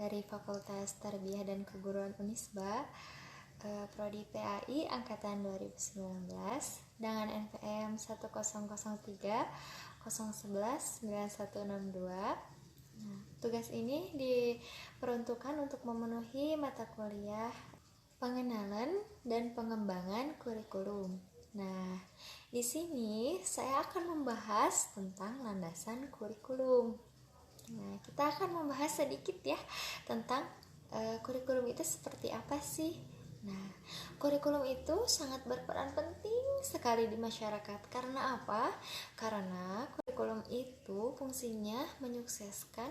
dari Fakultas Tarbiyah dan Keguruan Unisba, Prodi PAI Angkatan 2019 dengan NPM 1003 011 9162. Nah, tugas ini diperuntukkan untuk memenuhi mata kuliah pengenalan dan pengembangan kurikulum. Nah, di sini saya akan membahas tentang landasan kurikulum. Nah, kita akan membahas sedikit ya tentang kurikulum itu seperti apa sih. Nah, kurikulum itu sangat berperan penting sekali di masyarakat. Karena apa? Karena kurikulum itu fungsinya menyukseskan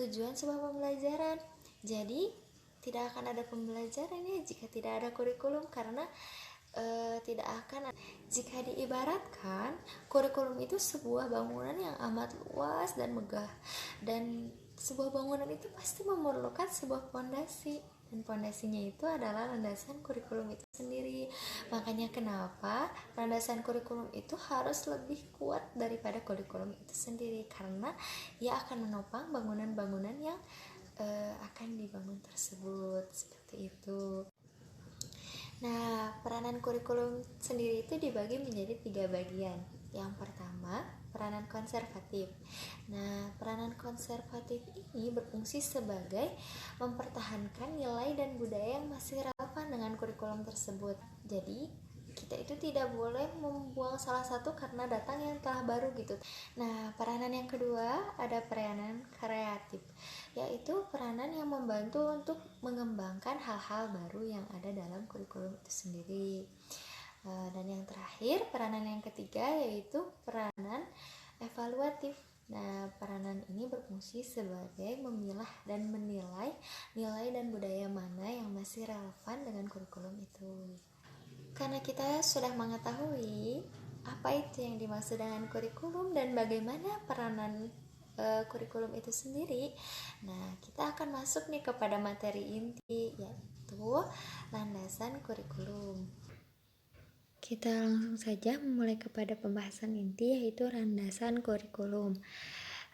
tujuan sebuah pembelajaran. Jadi, tidak akan ada pembelajaran ya jika tidak ada kurikulum, karena tidak akan. Jika diibaratkan, kurikulum itu sebuah bangunan yang amat luas dan megah, dan sebuah bangunan itu pasti memerlukan sebuah fondasi, dan fondasinya itu adalah landasan kurikulum itu sendiri. Makanya kenapa landasan kurikulum itu harus lebih kuat daripada kurikulum itu sendiri, karena ia akan menopang bangunan-bangunan yang akan dibangun tersebut. Seperti itu. Nah, peranan kurikulum sendiri itu dibagi menjadi 3 bagian. Yang pertama, peranan konservatif. Nah, peranan konservatif ini berfungsi sebagai mempertahankan nilai dan budaya yang masih relevan dengan kurikulum tersebut. Jadi, kita itu tidak boleh membuang salah satu karena datang yang telah baru gitu. Nah, peranan yang kedua ada peranan kreatif, yaitu peranan yang membantu untuk mengembangkan hal-hal baru yang ada dalam kurikulum itu sendiri. Dan yang terakhir, peranan yang ketiga yaitu peranan evaluatif. Nah, peranan ini berfungsi sebagai memilah dan menilai nilai dan budaya mana yang masih relevan dengan kurikulum itu. Karena kita sudah mengetahui apa itu yang dimaksud dengan kurikulum dan bagaimana peranan kurikulum itu sendiri, nah kita akan masuk nih kepada materi inti, yaitu landasan kurikulum. Kita langsung saja memulai kepada pembahasan inti, yaitu landasan kurikulum.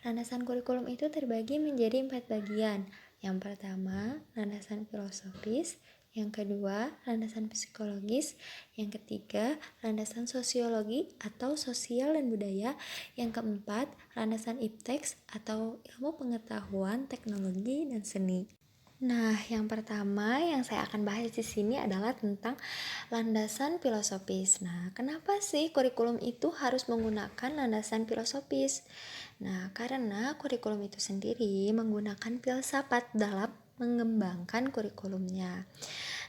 Landasan kurikulum itu terbagi menjadi 4 bagian. Yang pertama, landasan filosofis. Yang kedua, landasan psikologis. Yang ketiga, landasan sosiologi atau sosial dan budaya. Yang keempat, landasan ipteks atau ilmu pengetahuan, teknologi, dan seni. Nah, yang pertama yang saya akan bahas di sini adalah tentang landasan filosofis. Nah, kenapa sih kurikulum itu harus menggunakan landasan filosofis? Nah, karena kurikulum itu sendiri menggunakan filsafat dalam mengembangkan kurikulumnya.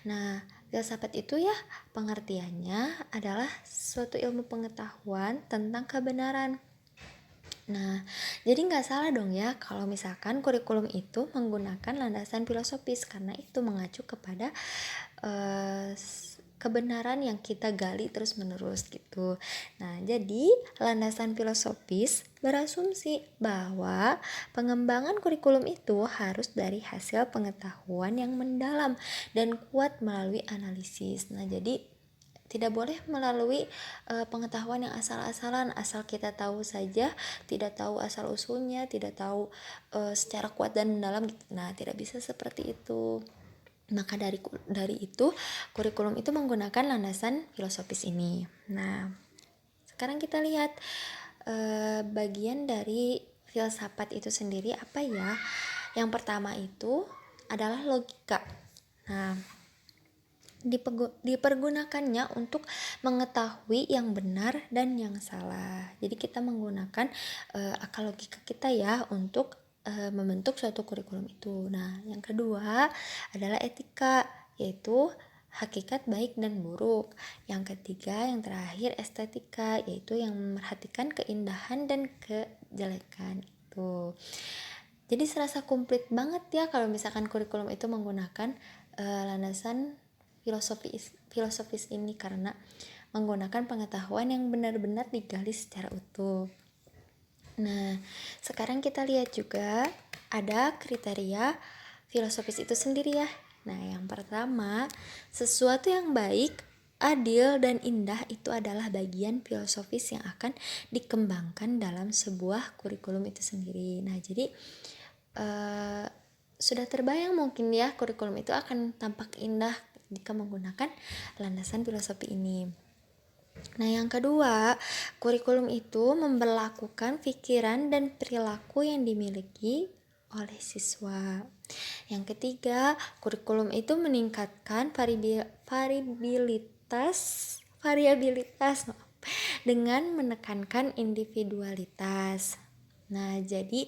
Nah, filsafat itu ya pengertiannya adalah suatu ilmu pengetahuan tentang kebenaran. Nah, jadi nggak salah dong ya kalau misalkan kurikulum itu menggunakan landasan filosofis, karena itu mengacu kepada kebenaran yang kita gali terus menerus gitu. Nah, jadi landasan filosofis berasumsi bahwa pengembangan kurikulum itu harus dari hasil pengetahuan yang mendalam dan kuat melalui analisis. Nah, jadi tidak boleh melalui pengetahuan yang asal-asalan, asal kita tahu saja, tidak tahu asal usulnya, tidak tahu secara kuat dan mendalam gitu. Nah, tidak bisa seperti itu. Maka dari itu kurikulum itu menggunakan landasan filosofis ini. Nah, sekarang kita lihat bagian dari filsafat itu sendiri apa ya? Yang pertama itu adalah logika. Nah, dipergunakannya untuk mengetahui yang benar dan yang salah. Jadi kita menggunakan akal logika kita ya untuk membentuk suatu kurikulum itu. Nah, yang kedua adalah etika, yaitu hakikat baik dan buruk. Yang ketiga, yang terakhir estetika, yaitu yang memperhatikan keindahan dan kejelekan itu. Jadi serasa komplit banget ya kalau misalkan kurikulum itu menggunakan landasan filosofis ini, karena menggunakan pengetahuan yang benar-benar digali secara utuh. Nah, sekarang kita lihat juga ada kriteria filosofis itu sendiri ya. Nah, yang pertama, sesuatu yang baik, adil, dan indah itu adalah bagian filosofis yang akan dikembangkan dalam sebuah kurikulum itu sendiri. Nah, jadi sudah terbayang mungkin ya kurikulum itu akan tampak indah jika menggunakan landasan filosofi ini. Nah, yang kedua, kurikulum itu memberlakukan pikiran dan perilaku yang dimiliki oleh siswa. Yang ketiga, kurikulum itu meningkatkan variabilitas dengan menekankan individualitas. Nah, jadi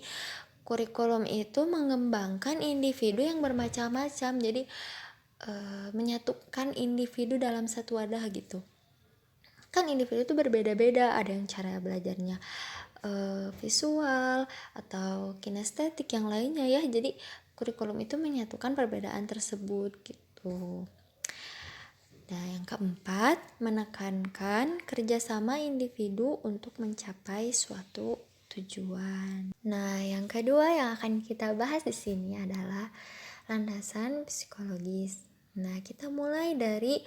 kurikulum itu mengembangkan individu yang bermacam-macam. Jadi menyatukan individu dalam satu wadah gitu. Kan individu itu berbeda-beda, ada yang cara belajarnya visual atau kinestetik yang lainnya ya. Jadi kurikulum itu menyatukan perbedaan tersebut gitu. Nah, yang keempat, menekankan kerjasama individu untuk mencapai suatu tujuan. Nah, yang kedua yang akan kita bahas di sini adalah landasan psikologis. Nah, kita mulai dari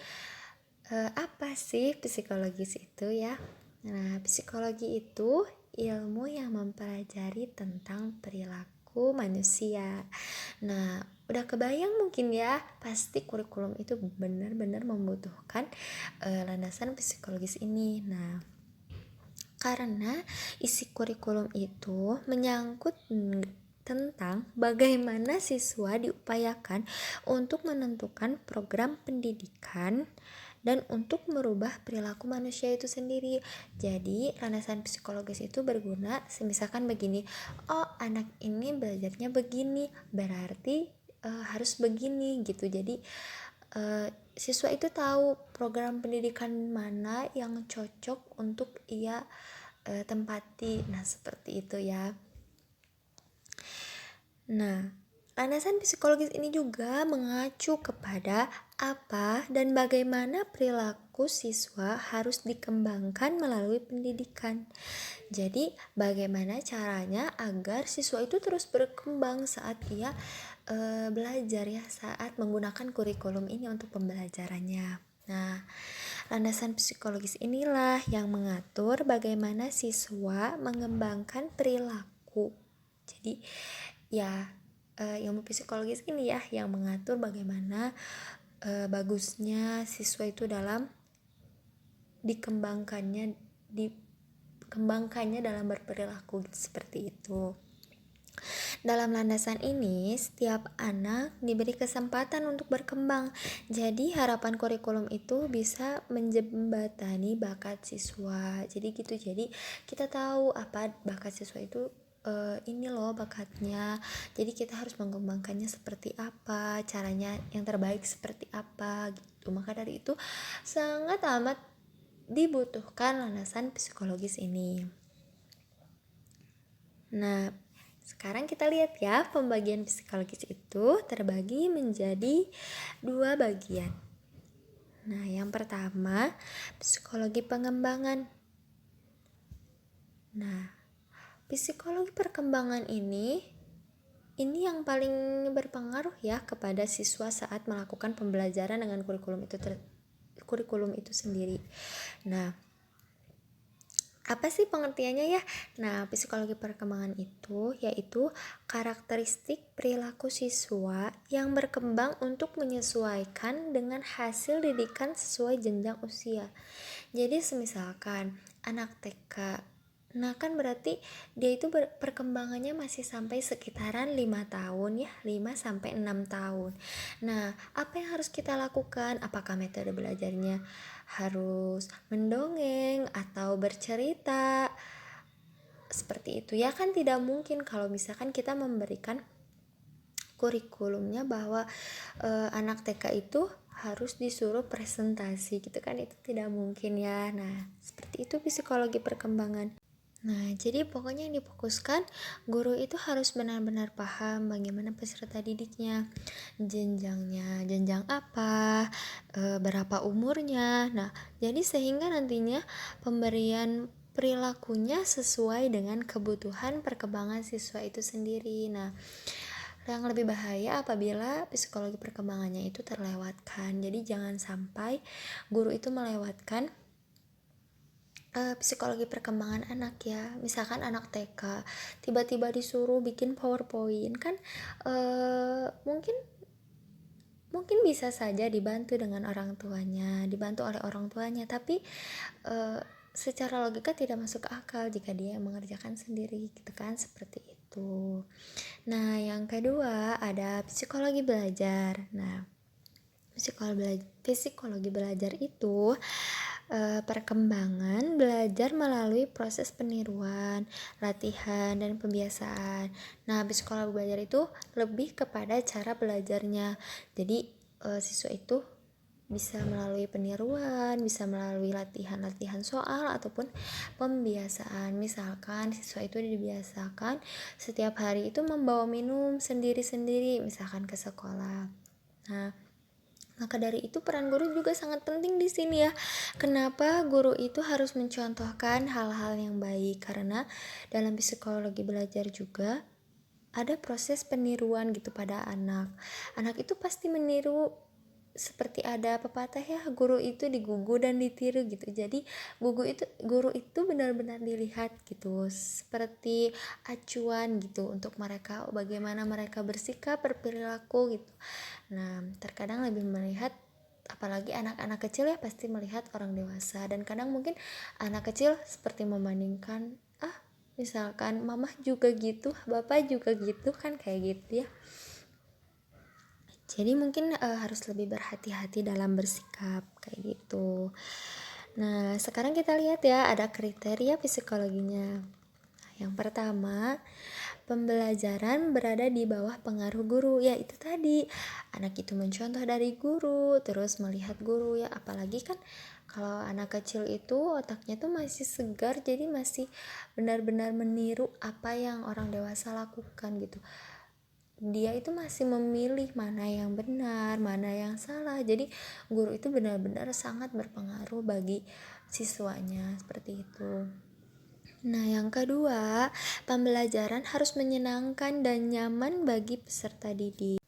apa sih psikologis itu ya? Nah, psikologi itu ilmu yang mempelajari tentang perilaku manusia. Nah, udah kebayang mungkin ya, pasti kurikulum itu benar-benar membutuhkan landasan psikologis ini. Nah, karena isi kurikulum itu menyangkut tentang bagaimana siswa diupayakan untuk menentukan program pendidikan dan untuk merubah perilaku manusia itu sendiri. Jadi landasan psikologis itu berguna misalkan begini, oh anak ini belajarnya begini, berarti harus begini gitu. Jadi siswa itu tahu program pendidikan mana yang cocok untuk ia tempati. Nah, seperti itu ya. Nah, landasan psikologis ini juga mengacu kepada apa dan bagaimana perilaku siswa harus dikembangkan melalui pendidikan. Jadi, bagaimana caranya agar siswa itu terus berkembang saat ia belajar ya, saat menggunakan kurikulum ini untuk pembelajarannya. Nah, landasan psikologis inilah yang mengatur bagaimana siswa mengembangkan perilaku. Jadi ya ilmu psikologis ini ya yang mengatur bagaimana bagusnya siswa itu dalam dikembangkannya dalam berperilaku seperti itu. Dalam landasan ini, setiap anak diberi kesempatan untuk berkembang. Jadi, harapan kurikulum itu bisa menjembatani bakat siswa. Jadi gitu. Jadi, kita tahu apa bakat siswa itu ini loh bakatnya. Jadi, kita harus mengembangkannya seperti apa, caranya yang terbaik seperti apa gitu. Maka dari itu, sangat amat dibutuhkan landasan psikologis ini. Nah, sekarang kita lihat ya, pembagian psikologis itu terbagi menjadi 2 bagian. Nah, yang pertama, psikologi pengembangan. Nah, psikologi perkembangan ini yang paling berpengaruh ya kepada siswa saat melakukan pembelajaran dengan kurikulum itu sendiri. Nah, apa sih pengertiannya ya? Nah, psikologi perkembangan itu yaitu karakteristik perilaku siswa yang berkembang untuk menyesuaikan dengan hasil didikan sesuai jenjang usia. Jadi semisalkan anak TK, nah kan berarti dia itu perkembangannya masih sampai sekitaran 5 tahun ya, 5 sampai 6 tahun. Nah, apa yang harus kita lakukan? Apakah metode belajarnya harus mendongeng atau bercerita? Seperti itu ya, kan tidak mungkin kalau misalkan kita memberikan kurikulumnya bahwa anak TK itu harus disuruh presentasi gitu kan, itu tidak mungkin ya. Nah, seperti itu psikologi perkembangan. Nah, jadi pokoknya yang difokuskan guru itu harus benar-benar paham bagaimana peserta didiknya, jenjang apa, berapa umurnya. Nah, jadi sehingga nantinya pemberian perilakunya sesuai dengan kebutuhan perkembangan siswa itu sendiri. Nah, yang lebih bahaya apabila psikologi perkembangannya itu terlewatkan. Jadi jangan sampai guru itu melewatkan psikologi perkembangan anak ya. Misalkan anak TK tiba-tiba disuruh bikin PowerPoint kan, mungkin bisa saja dibantu dengan orang tuanya, dibantu oleh orang tuanya, tapi secara logika tidak masuk akal jika dia mengerjakan sendiri gitu kan, seperti itu. Nah, yang kedua ada psikologi belajar. Nah, psikologi belajar itu perkembangan belajar melalui proses peniruan, latihan, dan pembiasaan. Nah, psikologi belajar itu lebih kepada cara belajarnya. Jadi siswa itu bisa melalui peniruan, bisa melalui latihan-latihan soal ataupun pembiasaan. Misalkan siswa itu dibiasakan setiap hari itu membawa minum sendiri-sendiri misalkan ke sekolah. Nah, maka dari itu peran guru juga sangat penting di sini ya. Kenapa guru itu harus mencontohkan hal-hal yang baik? Karena dalam psikologi belajar juga ada proses peniruan gitu pada anak. Anak itu pasti meniru, seperti ada pepatah ya, guru itu digugu dan ditiru gitu. Jadi guru itu benar-benar dilihat gitu seperti acuan gitu untuk mereka, bagaimana mereka bersikap, berperilaku gitu. Nah, terkadang lebih melihat, apalagi anak-anak kecil ya, pasti melihat orang dewasa, dan kadang mungkin anak kecil seperti membandingkan, misalkan mamah juga gitu, bapak juga gitu kan, kayak gitu ya. Jadi mungkin harus lebih berhati-hati dalam bersikap kayak gitu. Nah, sekarang kita lihat ya, ada kriteria psikologinya. Yang pertama, pembelajaran berada di bawah pengaruh guru. Ya, itu tadi, anak itu mencontoh dari guru, terus melihat guru ya. Apalagi kan kalau anak kecil itu otaknya tuh masih segar, jadi masih benar-benar meniru apa yang orang dewasa lakukan gitu. Dia itu masih memilih mana yang benar, mana yang salah. Jadi guru itu benar-benar sangat berpengaruh bagi siswanya, seperti itu. Nah, yang kedua, pembelajaran harus menyenangkan dan nyaman bagi peserta didik.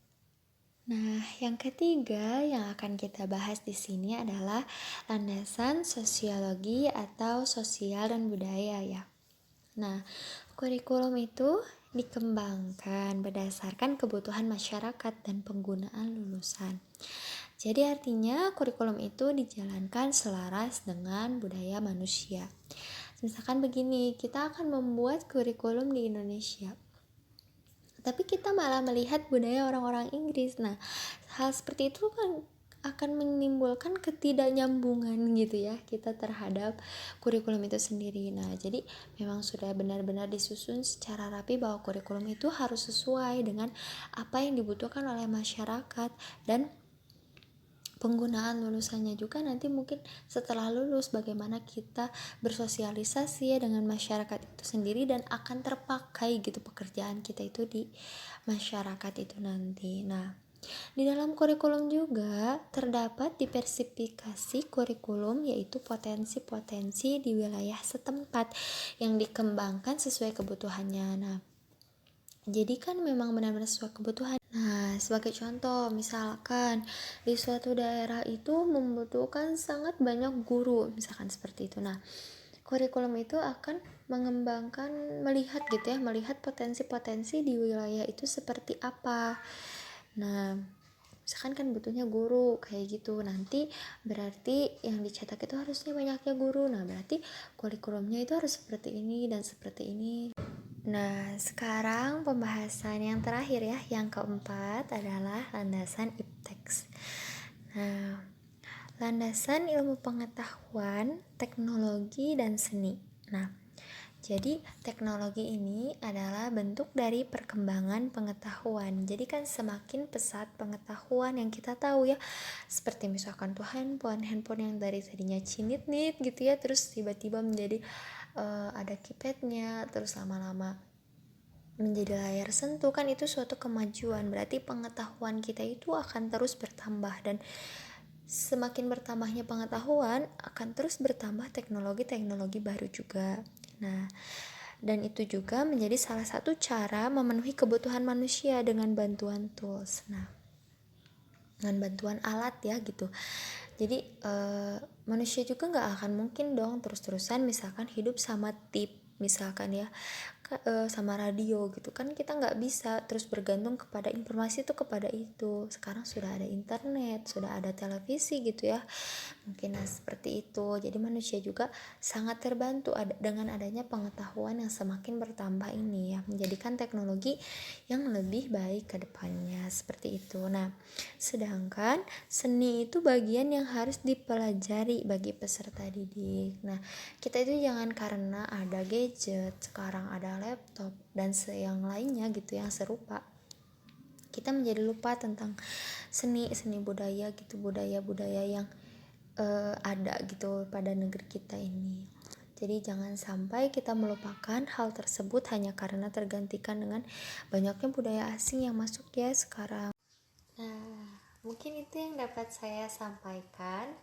Nah, yang ketiga yang akan kita bahas di sini adalah landasan sosiologi atau sosial dan budaya ya. Nah, kurikulum itu dikembangkan berdasarkan kebutuhan masyarakat dan penggunaan lulusan. Jadi artinya kurikulum itu dijalankan selaras dengan budaya manusia. Misalkan begini, kita akan membuat kurikulum di Indonesia, tapi kita malah melihat budaya orang-orang Inggris. Nah, hal seperti itu kan akan menimbulkan ketidaknyambungan gitu ya kita terhadap kurikulum itu sendiri. Nah, jadi memang sudah benar-benar disusun secara rapi bahwa kurikulum itu harus sesuai dengan apa yang dibutuhkan oleh masyarakat, dan penggunaan lulusannya juga nanti mungkin setelah lulus bagaimana kita bersosialisasi ya dengan masyarakat itu sendiri, dan akan terpakai gitu pekerjaan kita itu di masyarakat itu nanti. Nah, di dalam kurikulum juga terdapat diversifikasi kurikulum, yaitu potensi-potensi di wilayah setempat yang dikembangkan sesuai kebutuhannya. Nah, jadi kan memang benar-benar sesuai kebutuhan. Nah, sebagai contoh, misalkan di suatu daerah itu membutuhkan sangat banyak guru, misalkan seperti itu. Nah, kurikulum itu akan mengembangkan, melihat gitu ya, melihat potensi-potensi di wilayah itu seperti apa. Nah, misalkan kan butuhnya guru kayak gitu, nanti berarti yang dicetak itu harusnya banyaknya guru. Nah, berarti kurikulumnya itu harus seperti ini dan seperti ini. Nah, sekarang pembahasan yang terakhir ya, yang keempat adalah landasan IPTEX. Nah, landasan ilmu pengetahuan, teknologi, dan seni. Nah, jadi teknologi ini adalah bentuk dari perkembangan pengetahuan. Jadi kan semakin pesat pengetahuan yang kita tahu ya, seperti misalkan tuh handphone yang dari tadinya cinit-nit gitu ya, terus tiba-tiba menjadi ada keypadnya, terus lama-lama menjadi layar sentuh, kan itu suatu kemajuan. Berarti pengetahuan kita itu akan terus bertambah, dan semakin bertambahnya pengetahuan akan terus bertambah teknologi-teknologi baru juga. Nah, dan itu juga menjadi salah satu cara memenuhi kebutuhan manusia dengan bantuan tools. Nah, dengan bantuan alat ya gitu. Jadi manusia juga nggak akan mungkin dong terus-terusan misalkan hidup sama tip misalkan ya sama radio gitu kan, kita nggak bisa terus bergantung kepada informasi itu kepada itu. Sekarang sudah ada internet, sudah ada televisi gitu ya, mungkin seperti itu. Jadi manusia juga sangat terbantu dengan adanya pengetahuan yang semakin bertambah ini ya, menjadikan teknologi yang lebih baik ke depannya seperti itu. Nah, sedangkan seni itu bagian yang harus dipelajari bagi peserta didik. Nah, kita itu jangan karena ada gadget, sekarang ada laptop dan yang lainnya gitu yang serupa, kita menjadi lupa tentang seni budaya gitu, budaya yang ada gitu pada negeri kita ini. Jadi jangan sampai kita melupakan hal tersebut hanya karena tergantikan dengan banyaknya budaya asing yang masuk ya sekarang. Nah, mungkin itu yang dapat saya sampaikan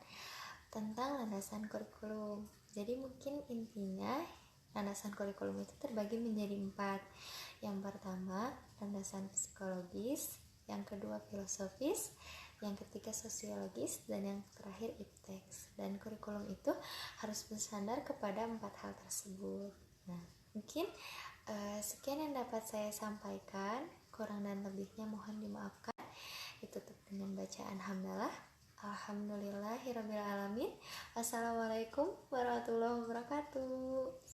tentang landasan kurikulum. Jadi mungkin intinya landasan kurikulum itu terbagi menjadi 4. Yang pertama, landasan psikologis, yang kedua filosofis, yang ketiga sosiologis, dan yang terakhir ipteks. Dan kurikulum itu harus bersandar kepada 4 hal tersebut. Nah, mungkin sekian yang dapat saya sampaikan, kurang dan lebihnya mohon dimaafkan. Ditutup dengan bacaan hamdalah. Alhamdulillahirabbil alamin. Wassalamualaikum warahmatullahi wabarakatuh.